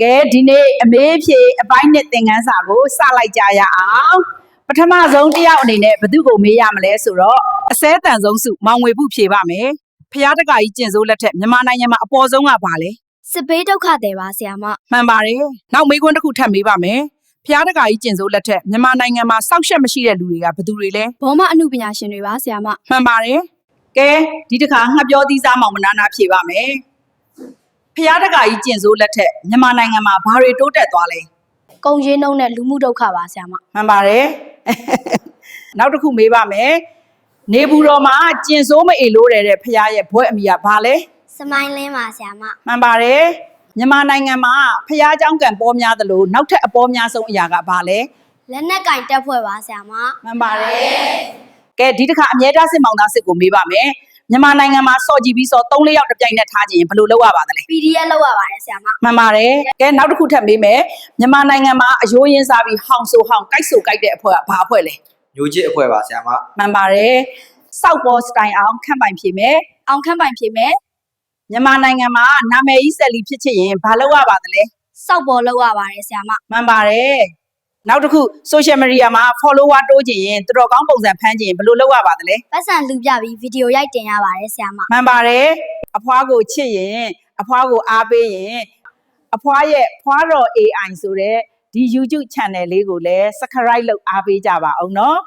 ကဲဒီနေ့အမေးဖြေအပိုင်းနဲ့သင်ခန်းစာကိုစလိုက်ကြရအောင်ပထမဆုံးတစ်ယောက်အနေနဲ့ဘယ်သူကိုမေးရမလဲဆိုတော့အစဲတန်ဆုံးစုမောင်ငွေပုဖြေပါမယ်ဖျားတက္ကကြီးကျင့်စိုးလက်ထက်မြန်မာနိုင်ငံမှာအပေါ်ဆုံးကဘာလဲစစ်ဘေးဒုက္ခတွေပါဆရာမမှန်ပါတယ်နောက်မေးခွန်းတစ်ခုထပ်မေးပါမယ်ဖျားတက္ကကြီးကျင့်စိုးလက်ထက်မြန်မာနိုင်ငံမှာစောက်ရှက်မရှိတဲ့လူတွေကဘယ်သူတွေလဲဘောမအမှုပညာရှင်တွေပါဆရာမမှန်ပါတယ်ကဲဒီတစ်ခါငှက်ပြောသီးစားမောင်မနာနာဖြေပါမယ်ဖျားတက္ကကြီးကျင့်စိုးလက်ထက်မြန်မာနိုင်ငံမှာဘာတွေတိုးတက်သွားလဲကုန်ရင်းနှုန်းနဲ့လူမှုဒုက္ခပါဆရာမမှန်ပါတယ်နောက်တစ်ခုမေးပါမယ်နေဘူးတော်မှာကျင်စိုးမအေလို့တဲ့ဖရားရဲ့ဘွဲ့အမိကဘာလဲစမိုင်းလင်းပါဆရာမမှန်ပါတယ်မြန်မာနိုင်ငံမှာဖရားเจ้าကံပေါ်များသလိုနောက်ထပ်အပေါ်များဆုံးအရာကဘာလဲလက်နက်ကင်တက်ဖွဲ့ပါဆရာမမှန်ပါတယ်ကဲဒီတစ်ခါအမြဲတမ်းစစ်မောင်သားစစ်ကိုမေးပါမယ်မြန်မာနိုင်ငံမှာစော်ကြည့်ပြီးစော်3-4ယောက်တစ်ပြိုင်နက်ထားခြင်းဘယ်လိုလုပ်ရပါသလဲ PDF လုပ်ရပါတယ်ဆရာမမှန်ပါတယ်ကဲနောက်တစ်ခုထပ်မေးမယ်မြန်မာနိုင်ငံမှာအယိုးရင်းစားပြီးဟောင်ဆိုဟောင်ကိုက်ဆိုကိုက်တဲ့အဖွဲ့ကဘာအဖွဲ့လဲမျိုးချစ်အဖွဲ့ပါဆရာမမှန်ပါတယ်စောက်ပေါ်စတိုင်အောင်ခန့်ပိုင်ဖြေမယ်အောင်ခန့်ပိုင်ဖြေမယ်မြန်မာနိုင်ငံမှာနာမည်ကြီးဆက်လီဖြစ်ချင်ရင်ဘာလုပ်ရပါသလဲစောက်ပေါ်လုပ်ရပါတယ်ဆရာမမှန်ပါတယ်နောက်တစ်ခု social media မှာ follower တိုးချင်ရင်တော်တော်ကောင်းပုံစံဖမ်းချင်ရင်ဘယ်လိုလုပ်ရပါသလဲပတ်စံလူပြပြီးဗီဒီယိုရိုက်တင်ရပါတယ်ဆရာမမှန်ပါတယ်အဖွားကိုချစ်ရင်အဖွားကိုအားပေးရင်အဖွားရဲ့ဖွားတော် AI ဆိုတဲ့ဒီ YouTube channel လေးကိုလည်း subscribe လုပ်အားပေးကြပါအောင်နော်